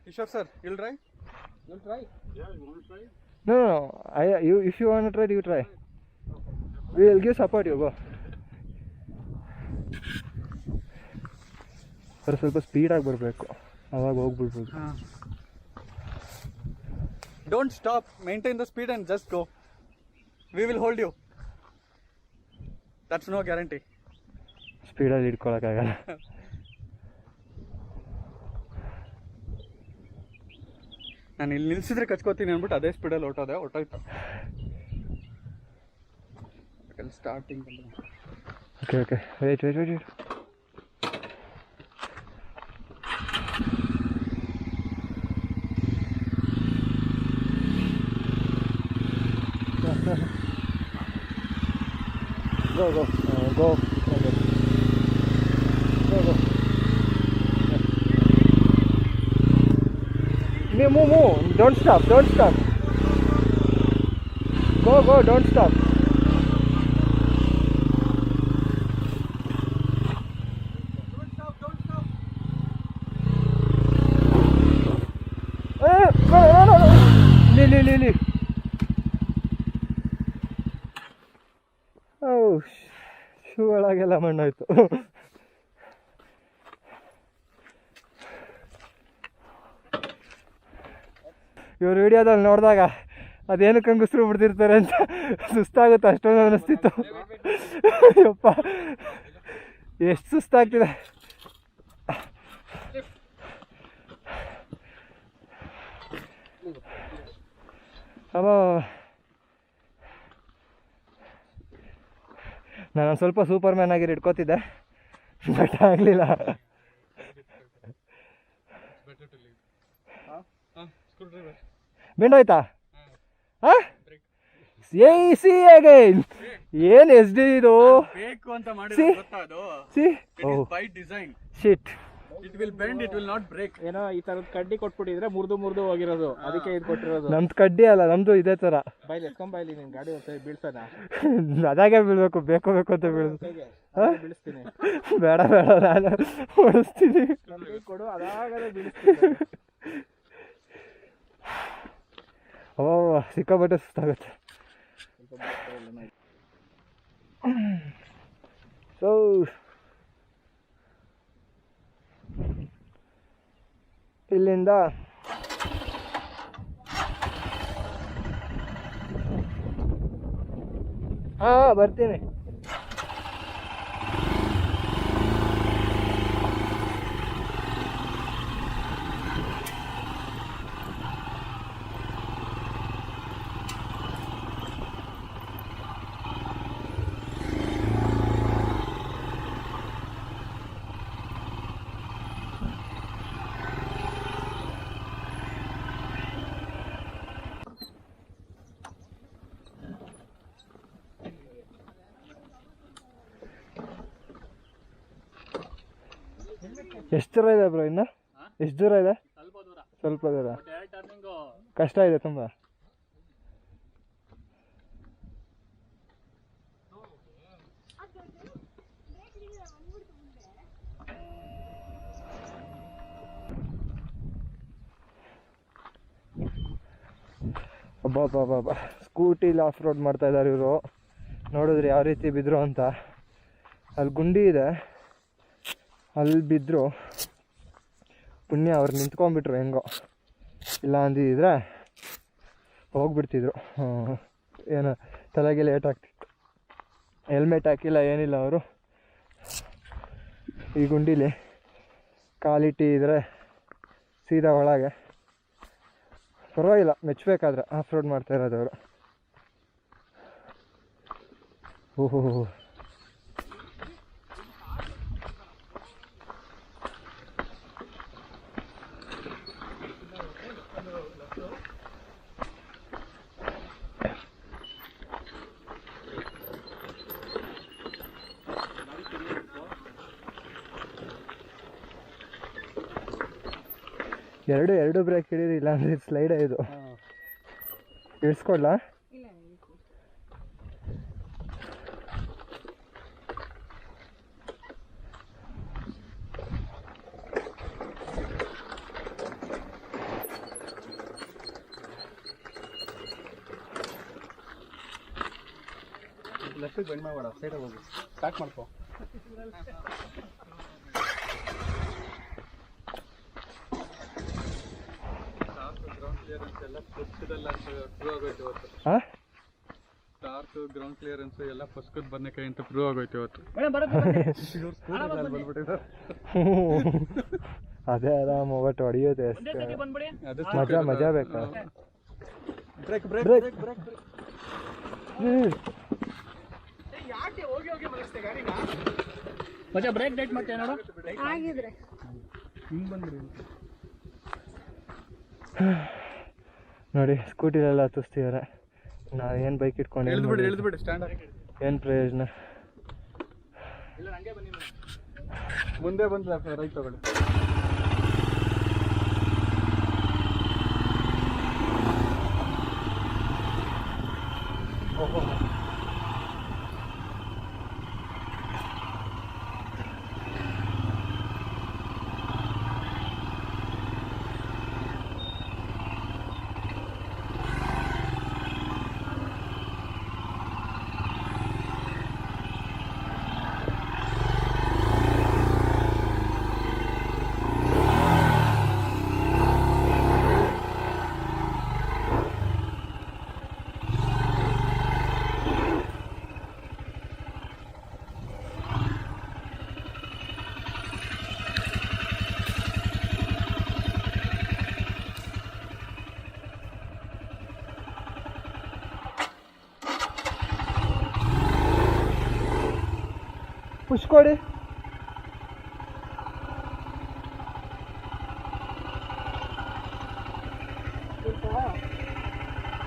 Ishwar sir, you'll try? You'll try? Yeah, you want to try? No. If you want to try, you try. We will give support. You go. ಸ್ವಲ್ಪ ಸ್ಪೀಡಾಗಿ ಬರಬೇಕು, ಅವಾಗ ಹೋಗ್ಬಿಡ್ಬೋದು. Don't stop. Maintain the speed and just go. We will hold you. That's no guarantee. ಸ್ಪೀಡಲ್ಲಿ ಹಿಡ್ಕೊಳಕ್ಕಾಗಲ್ಲ. ನಾನು ಇಲ್ಲಿ ನಿಲ್ಸಿದ್ರೆ ಕಚ್ಕೋತೀನಿ ಅಂದ್ಬಿಟ್ಟು ಅದೇ ಸ್ಪೀಡಲ್ಲಿ ಹೊಟ್ಟೋಯ್ತು. Starting okay wait go. Move. Don't stop. Go. Don't stop. No. Lily. Shoe ಒಳಗೆಲ್ಲ ಮಣ್ಣಾಯ್ತು. ಇವ್ರು ವಿಡಿಯೋದಲ್ಲಿ ನೋಡಿದಾಗ ಅದೇನು ಕಂಗುಸ್ರು ಬಿಡ್ತಿರ್ತಾರೆ ಅಂತ ಸುಸ್ತಾಗುತ್ತೆ, ಅಷ್ಟೊಂದು ಅನ್ನಿಸ್ತಿತ್ತು. ಯಪ್ಪ ಎಷ್ಟು ಸುಸ್ತಾಗ್ತಿದೆ. ಅಮ್ಮ ನಾನು ಸ್ವಲ್ಪ ಸೂಪರ್ ಮ್ಯಾನ್ ಆಗಿರಿ ಇಟ್ಕೋತಿದ್ದೆ, ಬಟ್ ಆಗಲಿಲ್ಲ. ಬೆಂಡೋಯ್ತಾ? See again. ಏನು ಎಸ್ ಡಿ ಇದು? ಬೇಕು ಅಂತ ಶಿಟ್. It will bend, it will not break. ಏನೋ ಈ ತರದ ಕಡ್ಡಿ ಕೊಟ್ಬಿಟ್ಟಿದ್ರೆ ಮುರಿದು ಹೋಗಿರೋದು, ಅದಕ್ಕೆ ಇದು ಕೊಟ್ಟಿರೋದು. ನಮ್ದು ಕಡ್ಡಿ ಅಲ್ಲ, ನಮ್ದು ಇದೇ ತರ. ಬೈಲಿ ಎತ್ಕೊಂಬೈಲಿ, ನಿನ್ ಗಾಡಿ ಒಂದ್ಸರಿ ಬೀಳ್ಸೋಣ. ಅದಾಗೆ ಬೀಳ್ಬೇಕು, ಬೇಕು ಅಂತ ಬೀಳಿಸ್ತೀನಿ. ಬೇಡ ನಾನು ಓಡಿಸ್ತೀನಿ. ಕೊಡು, ಅದಾಗಲೇ ಬೀಳಿಸ್ತೀನಿ. ಸಿಕ್ಕಾಪಟ್ಟೆ ಸುಸ್ತಾಗುತ್ತೆ. ಸೊ ಇಲ್ಲಿಂದ ಬರ್ತೀನಿ. ಎಷ್ಟು ದೂರ ಇದೆ ಬ್ರೋ? ಇನ್ನು ಎಷ್ಟು ದೂರ ಇದೆ? ಸ್ವಲ್ಪ ದೂರ. ಕಷ್ಟ ಇದೆ ತುಂಬ. ಅಬ್ಬಾ ಸ್ಕೂಟಿಲಿ ಆಫ್ ರೋಡ್ ಮಾಡ್ತಾ ಇದ್ದಾರೆ ಇವರು. ನೋಡಿದ್ರಿ ಯಾವ ರೀತಿ ಬಿದ್ರು ಅಂತ. ಅಲ್ಲಿ ಗುಂಡಿ ಇದೆ, ಅಲ್ಲಿ ಬಿದ್ದರು. ಪುಣ್ಯ ಅವ್ರು ನಿಂತ್ಕೊಂಡ್ಬಿಟ್ರು ಹೆಂಗೋ, ಇಲ್ಲ ಅಂದಿದ್ರೆ ಹೋಗ್ಬಿಡ್ತಿದ್ರು. ಏನು ತಲೆಗೆ ಲೇಟ್ ಆಗ್ತಿತ್ತು. ಹೆಲ್ಮೆಟ್ ಹಾಕಿಲ್ಲ, ಏನಿಲ್ಲ. ಅವರು ಈ ಗುಂಡೀಲಿ ಕಾಲಿಟ್ಟಿದ್ರೆ ಸೀದಾ ಒಳಗೆ. ಪರವಾಗಿಲ್ಲ, ಮೆಚ್ಚಬೇಕಾದ್ರೆ ಆಫ್ ರೋಡ್ ಮಾಡ್ತಾ ಇರೋದವರು. ಓಹೋ, ಎರಡು ಬ್ರೇಕ್ ಹಿಡೀರಿ, ಇಲ್ಲಾಂದ್ರೆ ಸ್ಲೈಡ್ ಇದು. ಇಳಿಸ್ಕೊಡ್ಲಾ? ಲೆಫ್ಟಿಗೆ ಬೆಂಡ್ ಮಾಡಬೇಡ, ಸೈಡಲ್ಲಿ ಹೋಗು. ಸ್ಟಾರ್ಟ್ ಮಾಡ್ಕೋ. ಗ್ರೌಂಡ್ ಕ್ಲಿಯರೆನ್ಸ್ ಎಲ್ಲ ಪುಸ್ತಕದಲ್ಲ ಪ್ರೂವ್ ಆಗೋಯ್ತು ಇವತ್ತು. ಹಾಂ ಸ್ಟಾರ್ಕ್ ಗ್ರೌಂಡ್ ಕ್ಲಿಯರೆನ್ಸ್ ಎಲ್ಲ ಪುಸ್ತಕದ ಬದನೆಕಾಯಿ ಅಂತ ಪ್ರೂವ್ ಆಗೋಯ್ತು ಇವತ್ತು. ಬಂದ್ಬಿಟ್ಟಿದ್ದಾರೆ. ಅದೇ ಆರಾಮ ಒಟ್ಟು ಹೊಡಿಯೋದೆ ಅಷ್ಟೇ. ಮಜಾ ಮಜಾ ಬೇಕಾ? Break break break break. ಮಜಾ ಬ್ರೇಕ್ ಡೇಟ್ ಮಾಡ್ತೇವೆ ನೋಡು. ಆಗಿದ್ರೆ ಹಿಂಗೆ ಬಂದ್ರಿ ನೋಡಿ ಸ್ಕೂಟಿಲೆಲ್ಲ ಹತ್ತಿಸ್ತಿದ್ದಾರೆ. ನಾವು ಏನು ಬೈಕ್ ಇಟ್ಕೊಂಡು ಎಳ್ದುಬಿಡಿ ಸ್ಟ್ಯಾಂಡ್ ಏನು ಪ್ರಯೋಜನ? ಮುಂದೆ ಬಂದು ರೈಟ್ ತಗೊಳ್ಳಿ. ಪುಷ್ ಕೊಡಿ.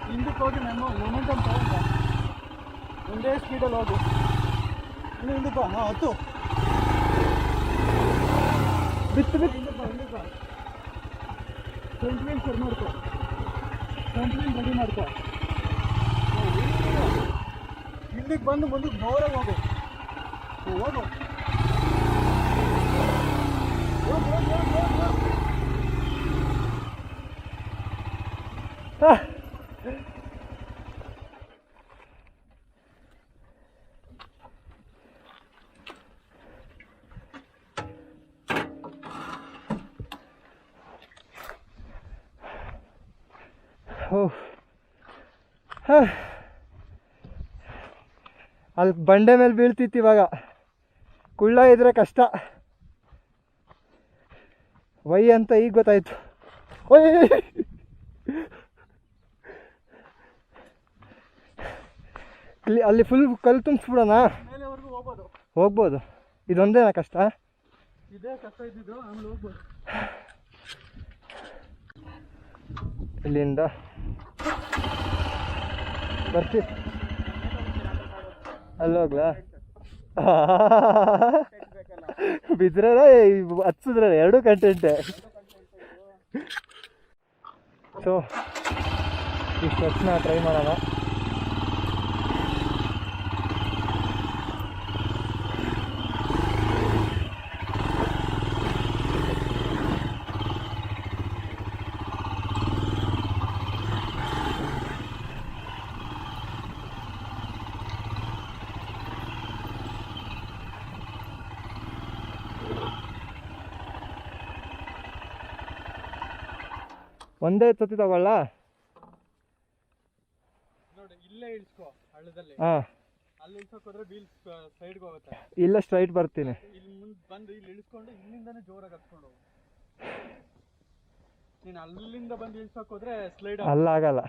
ಹಿಂದಕ್ಕೆ ಹೋಗಿ ಮೊಮೆಂಟಮ್ ತಗೊಂಡ ಒಂದೇ ಸ್ಪೀಡಲ್ಲಿ ಹೋಗು. ಇನ್ನು ಹಿಂದಕ್ಕೆ ಹಾಂ ಹತ್ತು ಬಿತ್ತು ಬಿತ್ತು. ಹಿಂದಕ್ಕೆ ಫ್ರಂಟ್ ವೀಲ್ ಸರಿ ಮಾಡ್ಕೊ, ಫ್ರಂಟ್ ವೀಲ್ ರೆಡಿ ಮಾಡ್ಕೊ. ಹಿಂದಕ್ಕೆ ಬಂದು ಮುಂದಕ್ಕೆ ಬೋರಾಗಿ ಹೋಗು. ಹೋಗು ಅಲ್ಲಿ ಬಂಡೆ ಮೇಲೆ ಬೀಳ್ತಿತ್ತು. ಇವಾಗ ಕುಳ್ಳ ಇದ್ರೆ ಕಷ್ಟ. ವೈ ಅಂತ ಈಗ ಗೊತ್ತಾಯ್ತು. ಓಯ್ ಅಲ್ಲಿ ಫುಲ್ ಕಲ್ಲು ತುಂಬಿಸ್ಬಿಡೋಣ. ಮೇಲೆವರೆಗೂ ಹೋಗ್ಬೋದು, ಹೋಗ್ಬೋದು. ಇದೊಂದೇನಾ ಕಷ್ಟ? ಇದೇ ಕಷ್ಟ ಇದ್ದಿದ್ದು. ಆಮೇಲೆ ಹೋಗ್ಬೋದು. ಇಲ್ಲಿಂದ ಬರ್ತೀವಿ. ಅಲ್ಲೋಗ್ಲಾ? ಬಿದ್ರೆ ಹಚ್ಚಿದ್ರೆ ಎರಡು ಕಂಟೆಂಟೆ. ಸೊ ಈ ಸ್ಟೆಪ್ಸ್ನ ಟ್ರೈ ಮಾಡೋಣ. ಒಂದೇ ಸತಿ ತಗೊಳ್ಳ? ನೋಡಿ ಇಲ್ಲೇ ಇಳಿಸ್ಕೊ ಹಳ್ಳದಲ್ಲಿ. ಹಾಂ, ಅಲ್ಲಿ ಇಳ್ಸೋಕೆ ಹೋದ್ರೆ ವೀಲ್ ಸೈಡ್ಗೆ ಹೋಗುತ್ತೆ. ಇಲ್ಲ ಸ್ಟ್ರೈಟ್ ಬರ್ತೀನಿ. ಇಲ್ಲಿ ಮುಂದೆ ಬಂದು ಇಲ್ಲಿ ಇಳಿಸ್ಕೊಂಡು ಇಲ್ಲಿಂದಾನೆ ಜೋರಾಗಿ ಹತ್ಕೊಂಡು ಹೋಗು. ನೀನು ಅಲ್ಲಿಂದ ಬಂದು ಇಳ್ಸೋಕೆ ಹೋದ್ರೆ ಸ್ಲೈಡ್ ಅಲ್ಲಾಗಲ್ಲ.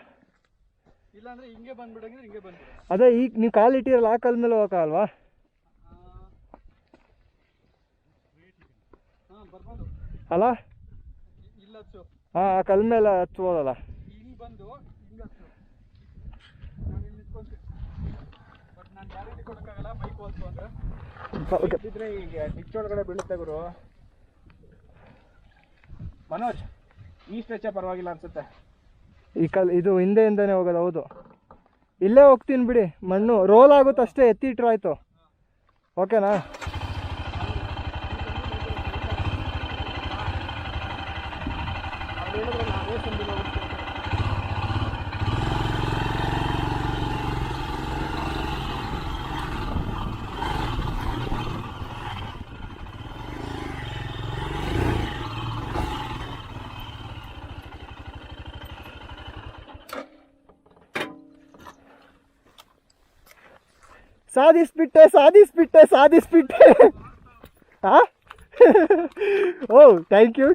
ಇಲ್ಲಾಂದ್ರೆ ಹಿಂಗೆ ಬಂದ್ಬಿಡಂಗಿದ್ರೆ ಹಿಂಗೆ ಬಂದ್ಬಿಡು. ಅದೇ ಈಗ ನೀವು ಕಾಲು ಇಟ್ಟಿರಲ್ಲ, ಆ ಕಾಲ ಮೇಲೆ ಹೋಗಲ್ವಾ? ಹಾಂ ಬರ್ಬೋದು ಅಲ್ಲ? ಇಲ್ಲ ಹಚ್ಚು. ಹಾಂ, ಆ ಕಲ್ ಮೇಲೆ ಹಚ್ಬೋದಲ್ಲ. ಹಿಂಗೆ ಬಂದು ಹಿಂಗೆ ಹಚ್ಚು. ನಾನು ಇಲ್ಲಿ ನಿಂತ್ಕೊಂತೀನಿ. ಬಟ್ ನಾನು ಗ್ಯಾರಂಟಿ ಕೊಡೋಕ್ಕಾಗಲ್ಲ. ಬೈಕ್ ಹೋಲ್ತು ಅಂದರೆ ಇದ್ರೆ ಈಗ ಡಿಚ್ ಒಳಗಡೆ ಬೀಳುತ್ತೆ ಗುರು. ಮನೋಜ್, ಈ ಸ್ಟ್ರೆಚ್ಚೇ ಪರವಾಗಿಲ್ಲ ಅನ್ಸುತ್ತೆ. ಈ ಇದು ಹಿಂದೆಯಿಂದನೇ ಹೋಗೋದು. ಹೌದು, ಇಲ್ಲೇ ಹೋಗ್ತೀನಿ ಬಿಡಿ. ಮಣ್ಣು ರೋಲ್ ಆಗುತ್ತೆ ಅಷ್ಟೇ, ಎತ್ತಿ ಇಟ್ರು ಆಯಿತು. ಓಕೆನಾ? ಸಾಧಿಸ್ಬಿಟ್ಟೆ ಹಾ ಓ ಥ್ಯಾಂಕ್ ಯು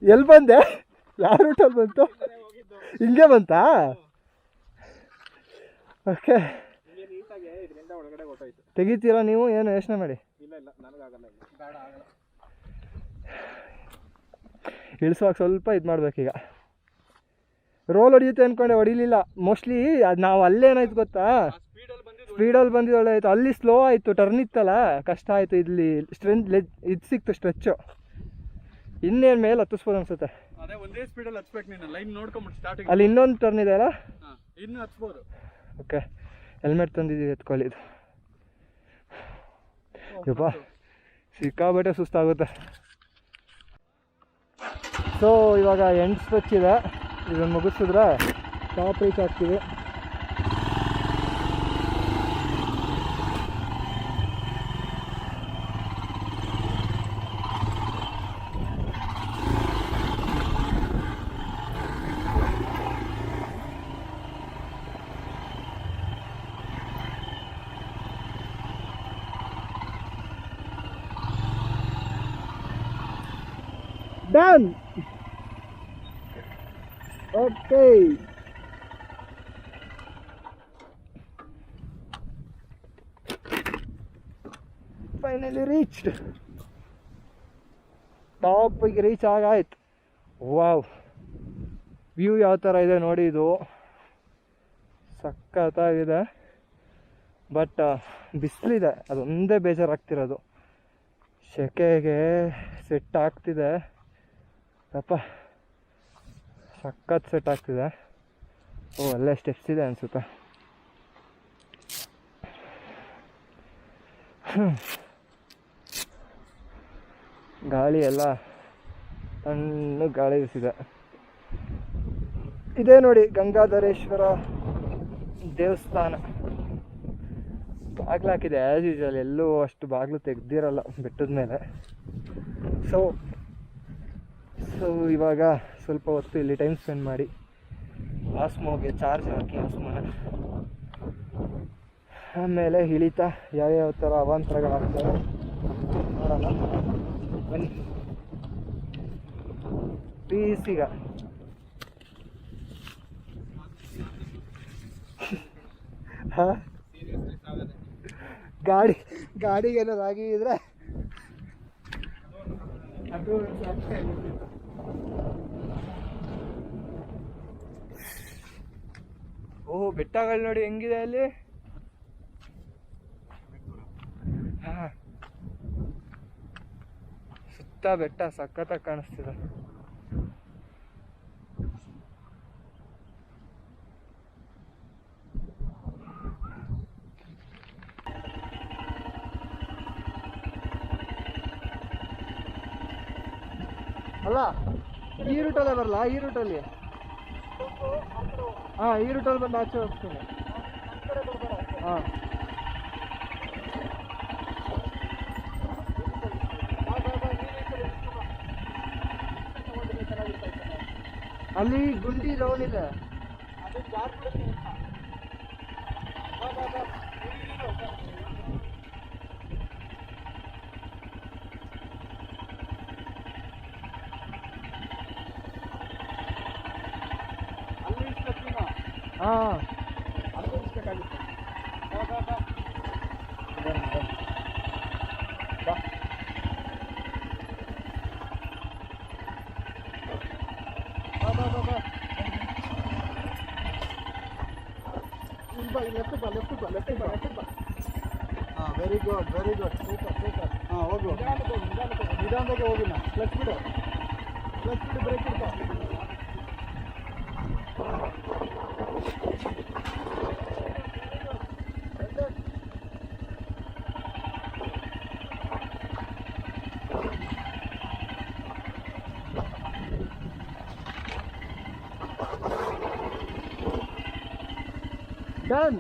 ಎಲ್ಲಿ ಬಂದೆ? ಯಾವ ರೂಟಲ್ಲಿ ಬಂತು? ಹಿಂಗೆ ಬಂತಾ? ಓಕೆ ತೆಗಿತೀರಾ ನೀವು? ಏನು ಯೋಚನೆ ಮಾಡಿ. ಇಳಿಸುವಾಗ ಸ್ವಲ್ಪ ಇದು ಮಾಡ್ಬೇಕೀಗ. ರೋಲ್ ಹೊಡಿಯುತ್ತೆ ಅಂದ್ಕೊಂಡೆ, ಹೊಡಿಲಿಲ್ಲ. ಮೋಸ್ಟ್ಲಿ ಅದು ನಾವು ಅಲ್ಲೇನಾಯ್ತು ಗೊತ್ತಾ, ಸ್ಪೀಡಲ್ಲಿ ಬಂದಿದ್ದು ಒಳ್ಳೆ ಆಯಿತು. ಅಲ್ಲಿ ಸ್ಲೋ ಆಯಿತು, ಟರ್ನ್ ಇತ್ತಲ್ಲ, ಕಷ್ಟ ಆಯಿತು. ಇಲ್ಲಿ ಸ್ಟ್ರೆಂತ್ ಇದು ಸಿಕ್ತು ಸ್ಟ್ರೆಚ್ಚು. ಇನ್ನೇನು ಮೇಲೆ ಹತ್ತಿಸ್ಬೋದು ಅನ್ಸುತ್ತೆ. ಅದೇ ಒಂದೇ ಸ್ಪೀಡಲ್ಲಿ ಹತ್ಬೇಕು ನೀನು. ಲೈನ್ ನೋಡ್ಕೊಂಬಿಟ್ಟು ಸ್ಟಾರ್ಟಿಂಗ್ ಅಲ್ಲಿ ಇನ್ನೊಂದು ಟರ್ನ್ ಇದೆ ಅಲ್ಲ, ಇನ್ನು ಹತ್ಬೋದು. Okay, helmet ತಂದಿದ್ದೀವಿ, ಎತ್ಕೊಳ್ಳಿ. ಇದು ಯಪ್ಪ ಸಿಕ್ಕಾಬಟ್ಟೆ ಸುಸ್ತಾಗುತ್ತೆ. ಸೊ ಇವಾಗ ಎಂಡ್ ಸ್ಟ್ರೆಚ್ ಇದೆ, ಇದನ್ನು ಮುಗಿಸಿದ್ರೆ ಟಾಪ್ ರೀಚ್ ಆಗ್ತೀವಿ. Done. Okay. Finally reached. ಟಾಪಿಗೆ ರೀಚ್ ಆಗಾಯ್ತು. ವಾವ್, ವ್ಯೂ ಯಾವ ಥರ ಇದೆ ನೋಡಿ. ಇದು ಸಖತ್ತಾಗಿದೆ. ಬಟ್ ಬಿಸಿಲಿದೆ, ಅದೊಂದೇ ಬೇಜಾರಾಗ್ತಿರೋದು. ಸೆಕೆಗೆ ಸೆಟ್ ಆಗ್ತಿದೆ ಅಪ್ಪ, ಸಖತ್ ಸೆಟ್ ಆಗ್ತಿದೆ. ಓ, ಅಲ್ಲೇ ಸ್ಟೆಪ್ಸ್ ಇದೆ ಅನಿಸುತ್ತೆ. ಗಾಳಿ ಎಲ್ಲ ಸಣ್ಣ ಗಾಳಿ ಬಿಸಿದೆ. ಇದೇ ನೋಡಿ ಗಂಗಾಧರೇಶ್ವರ ದೇವಸ್ಥಾನ. ಬಾಗಿಲು ಹಾಕಿದೆ ಆ್ಯಸ್ ಯೂಶುವಲ್. ಎಲ್ಲೂ ಅಷ್ಟು ಬಾಗಿಲು ತೆಗ್ದಿರಲ್ಲ ಬೆಟ್ಟದ ಮೇಲೆ. ಸೊ ಇವಾಗ ಸ್ವಲ್ಪ ಹೊತ್ತು ಇಲ್ಲಿ ಟೈಮ್ ಸ್ಪೆಂಡ್ ಮಾಡಿ ಆಸ್ಮೋಗೆ ಚಾರ್ಜ್ ಹಾಕಿ ಆಸ್ಮೋನ ಆಮೇಲೆ ಇಳಿತಾ ಯಾವ್ಯಾವ ಥರ ಅವಾಂತರಗಳಾಗ್ತವೆ ನೋಡೋಣ ಬನ್ನಿ. ಪೀಸಿಗ ಹಾಂ, ಗಾಡಿಗೆ ಏನಾದ್ರು ಆಗಿದ್ರೆ ಅದು ಓಹ್, ಬೆಟ್ಟಗಳು ನೋಡಿ ಹೆಂಗಿದೆ ಅಲ್ಲಿ. ಹಾಂ, ಸುತ್ತ ಬೆಟ್ಟ ಸಖತ್ತಾಗಿ ಕಾಣಿಸ್ತಿದೆ. ಅಲ್ಲ, ಈ ರೂಟಲ್ಲೇ ಬರಲ್ಲ? ಈ ರೂಟಲ್ಲಿ ಹಾಂ, ಈ ರೂಟಲ್ಲಿ ಬಂದು ಆಚೆ ಹೋಗ್ತೀನಿ. ಹಾಂ, ಅಲ್ಲಿ ಗುಂಡಿ ಡೌನ್ ಇದೆ. ಹಾಂ, ವೆರಿ ಗುಡ್ ಸೂಪರ್. ಹಾಂ, ಹೋಗು, ನಿಧಾನದಾಗೆ ಹೋಗಿ. ಕ್ಲಚ್ ಬಿಡು, ಬ್ರೇಕ್ ಬಿಡ್ತಾ. Done.